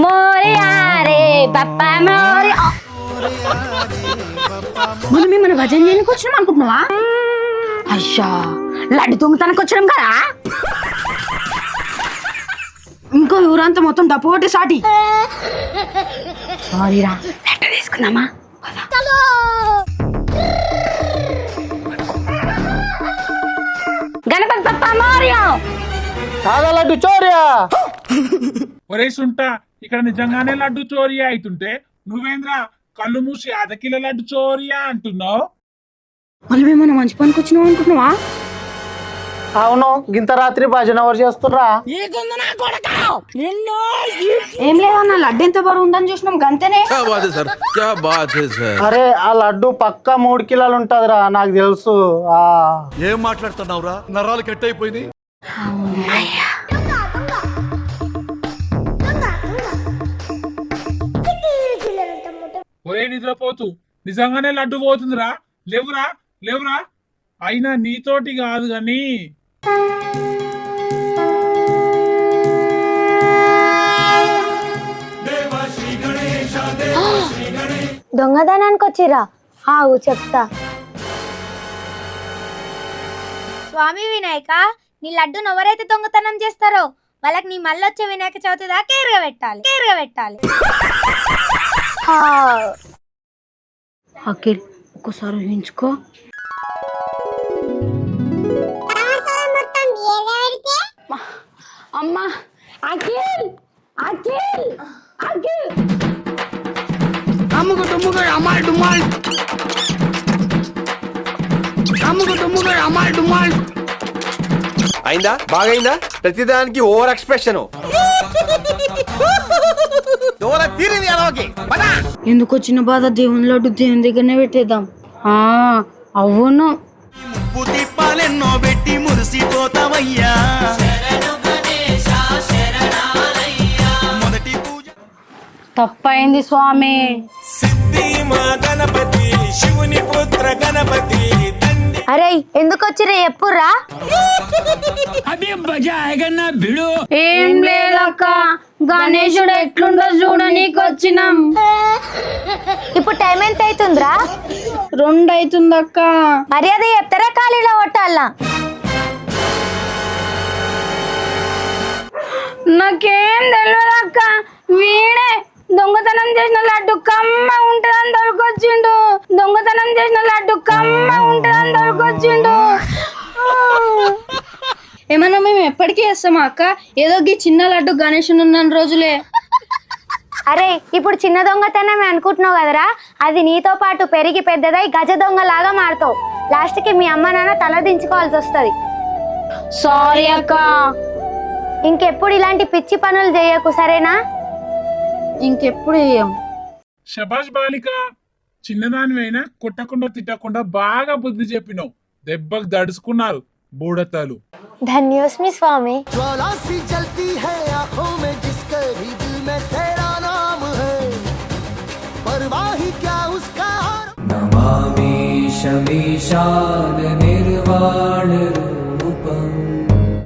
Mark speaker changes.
Speaker 1: మోరియా రే పప్పా మోరియా. మనం ఏమైనా భజన చేయడానికి వచ్చినాం అనుకుంటున్నావా? అయ్యా లడ్డు దొంగతనకు వచ్చినాం కదా. ఇంకో ఊరంతా మొత్తం డప్పోటి సాటి. సారీరా, లడ్డు తీసుకుందామా? గణపతి పప్పా మోరియా.
Speaker 2: కాదా లడ్డు చోరియా.
Speaker 3: ఒరే సుంటా, ఇక్కడ నిజంగానే లడ్డు చోరియా అవుతుంటే నువ్వేంద్రా కళ్ళు మూసి అదకిల లడ్డు చోరియా అంటున్నావు?
Speaker 1: మనం ఏమైనా మంచి పనికి వచ్చినాం అనుకుంటున్నావా?
Speaker 2: అవును, గింత రాత్రి భజన ఎవరు చేస్తుర్రా?
Speaker 1: ఏం లేదన్న, లడ్డు ఎంత బరువు ఉందని చూసినాం గంతనే.
Speaker 2: అరే ఆ లడ్డు పక్కా 3 కిలోలు ఉంటదిరా, నాకు తెలుసు.
Speaker 4: ఏం మాట్లాడుతున్నావురా, నరాలు కట్ అయిపోయింది.
Speaker 3: ఒరే నిద్రపోతూ, నిజంగానే లడ్డు పోతుందిరా. లేవురా లేవురా. అయినా నీతోటి కాదు గాని
Speaker 5: దొంగతనానికి వచ్చిరా? ఆవు చెప్తా.
Speaker 6: స్వామి వినాయక, నీ లడ్డును ఎవరైతే దొంగతనం చేస్తారో వాళ్ళకి నీ మళ్ళొచ్చే వినాయక చవితి దాకా కేరగబెట్టాలి.
Speaker 1: అఖిల్ ఒక్కసారి ఊహించుకో. అమ్మా అఖిల్ అఖిల్ అఖిల్ అమ్ముకు తుమ్ముకు అమ్మాయి డుమ్మాల్ అమ్ముకు తుమ్ముకు అమ్మాయి డుమ్మాల్.
Speaker 7: అయిందా? బాగైందా? ప్రతిదానికి ఓవర్ ఎక్స్ప్రెషన్.
Speaker 1: ఎందుకు వచ్చిన బాధ? దేవుని లడ్డు దేవుని దగ్గరనే పెట్టేద్దాం. అవును,
Speaker 8: తిప్పాలెన్నో పెట్టి మురిసిపోతావయ్యా. మొదటి పూజ
Speaker 1: తప్పైంది స్వామి.
Speaker 8: సిద్ధి మా గణపతి, శివుని పుత్ర గణపతి.
Speaker 5: అరే ఎందుకు వచ్చిరా ఎప్పుడురా?
Speaker 1: ఏం లేదక్క, గణేశుడు ఎట్లుండో చూడనీకి వచ్చినాం.
Speaker 5: ఇప్పుడు టైం ఎంత అవుతుందిరా?
Speaker 1: 2 అవుతుందక్క.
Speaker 5: మర్యాద చెప్తారా ఖాళీలో కొట్టాలా?
Speaker 1: నాకేం తెలియదు అక్క. వీడే దొంగతనం చేసిన లడ్డు కమ్మ ఉంటదని దొరికొచ్చిండు. దొంగతనం చేసిన లడ్డు కమ్మ ఉంటదని దొరికొచ్చిండు. ఏమన్నా మేము ఎప్పటికీ వేస్తామా అక్క? ఏదో ఈ చిన్న లడ్డు గణేశుని ఉన్న రోజులే.
Speaker 5: అరే ఇప్పుడు చిన్న దొంగతనమే అనుకుంటున్నావు కదరా, అది నీతో పాటు పెరిగి పెద్దదై గజ దొంగలాగా మారుతావు. లాస్ట్ కి మీ అమ్మ నాన్న తల దించుకోవాల్సి వస్తుంది.
Speaker 1: సారీ అక్క.
Speaker 5: ఇంకెప్పుడు ఇలాంటి పిచ్చి పనులు చేయకు, సరేనా?
Speaker 1: ఇంకెప్పుడు వేయం.
Speaker 3: శబాష్ బాలిక, చిన్నదానివైనా కొట్టకుండా తిట్టకుండా బాగా బుద్ధి చెప్పినావు. దెబ్బకు దడుచుకున్నారు బూడతలు.
Speaker 5: ధన్యోస్మి స్వామి.
Speaker 8: ज्वाला सी जलती है आंखों में, जिसके भी दिल में तेरा नाम है, परवाह ही क्या उसका।
Speaker 9: नमामि शमीशान निर्वाण